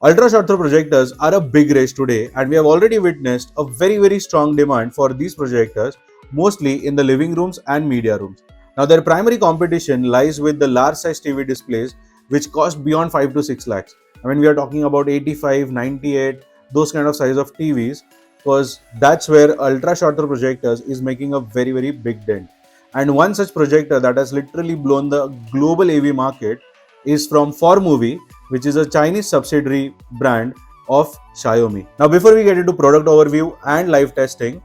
Ultra short throw projectors are a big race today, and we have already witnessed a very strong demand for these projectors, mostly in the living rooms and media rooms. Now, their primary competition lies with the large size TV displays, which cost beyond 5 to 6 lakhs. I mean, we are talking about 85, 98, those kind of size of TVs, because that's where ultra short throw projectors is making a very big dent. And one such projector that has literally blown the global AV market is from Formovie, which is a Chinese subsidiary brand of Xiaomi. Now, before we get into product overview and live testing,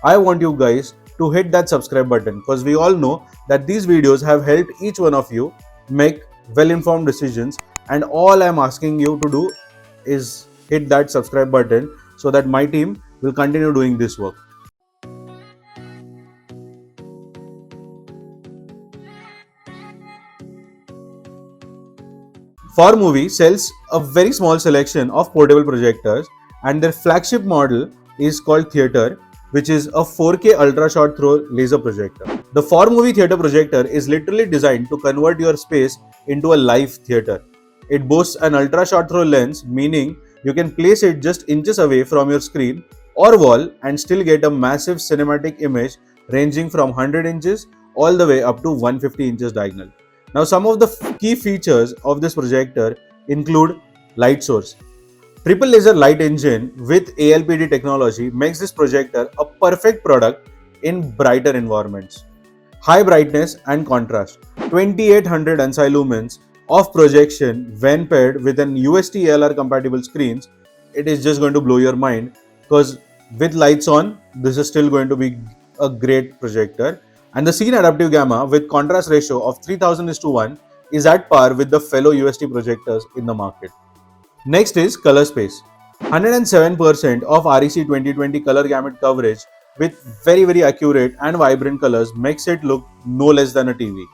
I want you guys to hit that subscribe button, because we all know that these videos have helped each one of you make well-informed decisions, and all I'm asking you to do is hit that subscribe button so that my team will continue doing this work. Formovie sells a very small selection of portable projectors, and their flagship model is called Theater, which is a 4K ultra short throw laser projector. The Formovie Theater projector is literally designed to convert your space into a live theater. It boasts an ultra short throw lens, meaning you can place it just inches away from your screen or wall and still get a massive cinematic image ranging from 100 inches all the way up to 150 inches diagonal. Now, some of the key features of this projector include light source. Triple laser light engine with ALPD technology makes this projector a perfect product in brighter environments. High brightness and contrast. 2800 ANSI Lumens of projection when paired with an UST ALR compatible screens, it is just going to blow your mind, because with lights on, this is still going to be a great projector. And the scene adaptive gamma with contrast ratio of 3000:1 is at par with the fellow UST projectors in the market. Next is color space. 107% of REC 2020 color gamut coverage with very accurate and vibrant colors makes it look no less than a TV.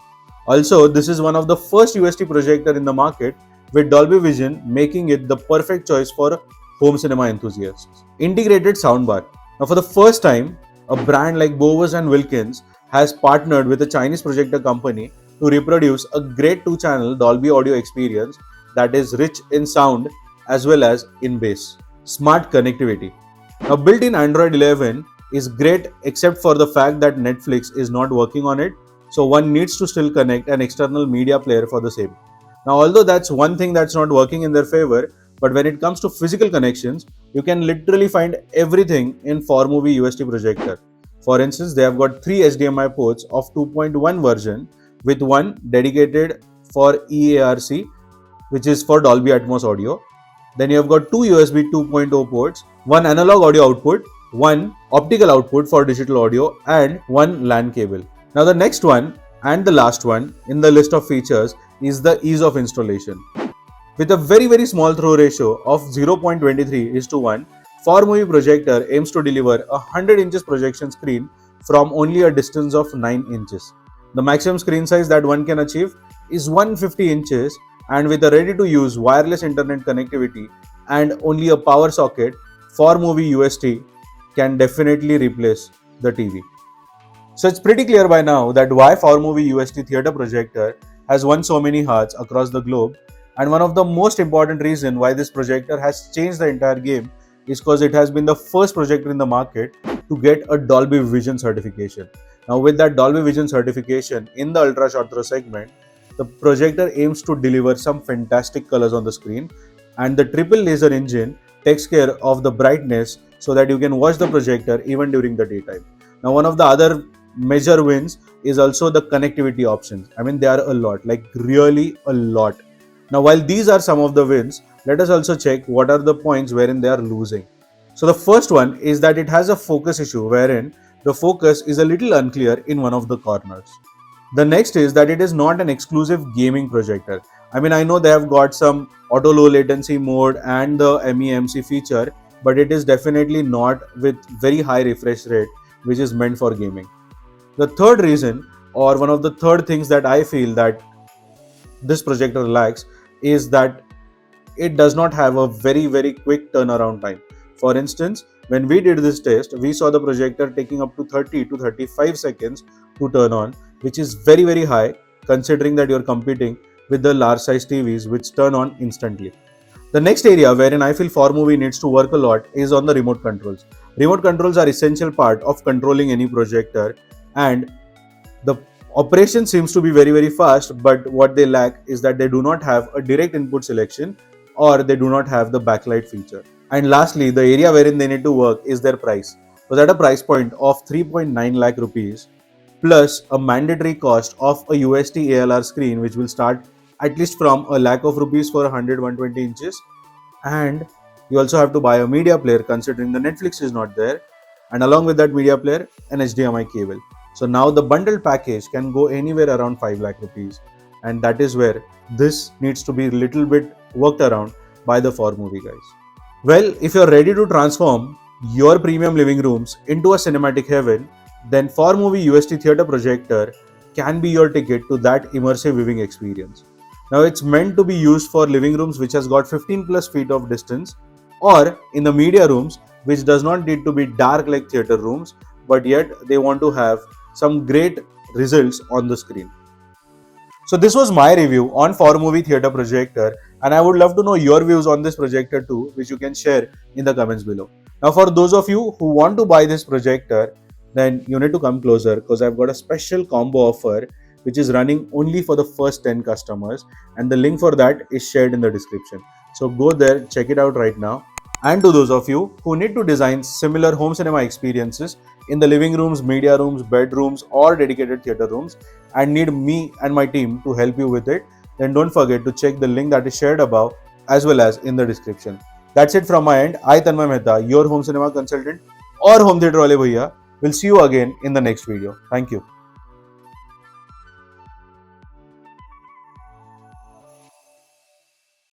Also, this is one of the first UST projector in the market with Dolby Vision, making it the perfect choice for home cinema enthusiasts. Integrated soundbar. Now, for the first time, a brand like Bowers and Wilkins has partnered with a Chinese projector company to reproduce a great 2-channel Dolby audio experience that is rich in sound as well as in bass. Smart connectivity. Now, built-in Android 11 is great except for the fact that Netflix is not working on it, so one needs to still connect an external media player for the same. Now, although that's one thing that's not working in their favor, but when it comes to physical connections, you can literally find everything in Formovie UST Projector. For instance, they have got 3 HDMI ports of 2.1 version with one dedicated for EARC, which is for Dolby Atmos audio. Then you have got 2 USB 2.0 ports, one analog audio output, one optical output for digital audio, and one LAN cable. Now, the next one and the last one in the list of features is the ease of installation. With a very small throw ratio of 0.23:1, Formovie projector aims to deliver a 100 inches projection screen from only a distance of 9 inches. The maximum screen size that one can achieve is 150 inches, and with a ready-to-use wireless internet connectivity and only a power socket, Formovie UST can definitely replace the TV. So it's pretty clear by now that why Formovie UST Theater Projector has won so many hearts across the globe, and one of the most important reasons why this projector has changed the entire game is because it has been the first projector in the market to get a Dolby Vision certification. Now, with that Dolby Vision certification in the ultra short throw segment, the projector aims to deliver some fantastic colors on the screen, and the triple laser engine takes care of the brightness so that you can watch the projector even during the daytime. Now, one of the other major wins is also the connectivity options. I mean, there are a lot, like really a lot. Now, while these are some of the wins, let us also check what are the points wherein they are losing. So the first one is that it has a focus issue wherein the focus is a little unclear in one of the corners. The next is that it is not an exclusive gaming projector. I mean, I know they have got some auto low latency mode and the MEMC feature, but it is definitely not with very high refresh rate, which is meant for gaming. The third reason, or one of the third things that I feel that this projector lacks, is that it does not have a very quick turnaround time. For instance, when we did this test, we saw the projector taking up to 30 to 35 seconds to turn on, which is very high considering that you're competing with the large size TVs which turn on instantly. The next area wherein I feel Formovie needs to work a lot is on the remote controls. Remote controls are essential part of controlling any projector, and the operation seems to be very fast, but what they lack is that they do not have a direct input selection or they do not have the backlight feature. And lastly, the area wherein they need to work is their price. So at a price point of 3.9 lakh rupees plus a mandatory cost of a UST ALR screen, which will start at least from a lakh of rupees for 100-120 inches, and you also have to buy a media player considering the Netflix is not there, and along with that media player an HDMI cable. So now the bundled package can go anywhere around 5 lakh rupees, and that is where this needs to be little bit worked around by the Formovie guys. Well, if you're ready to transform your premium living rooms into a cinematic heaven, then Formovie UST Theatre Projector can be your ticket to that immersive viewing experience. Now it's meant to be used for living rooms which has got 15 plus feet of distance, or in the media rooms which does not need to be dark like theatre rooms, but yet they want to have some great results on the screen. So this was my review on Formovie Theatre Projector, and I would love to know your views on this projector too, which you can share in the comments below. Now for those of you who want to buy this projector, then you need to come closer because I've got a special combo offer which is running only for the first 10 customers, and the link for that is shared in the description. So go there, check it out right now. And to those of you who need to design similar home cinema experiences in the living rooms, media rooms, bedrooms, or dedicated theatre rooms, and need me and my team to help you with it, then don't forget to check the link that is shared above as well as in the description. That's it from my end. I, Tanmay Mehta, your home cinema consultant or home theatre wale bhaiya, will see you again in the next video. Thank you.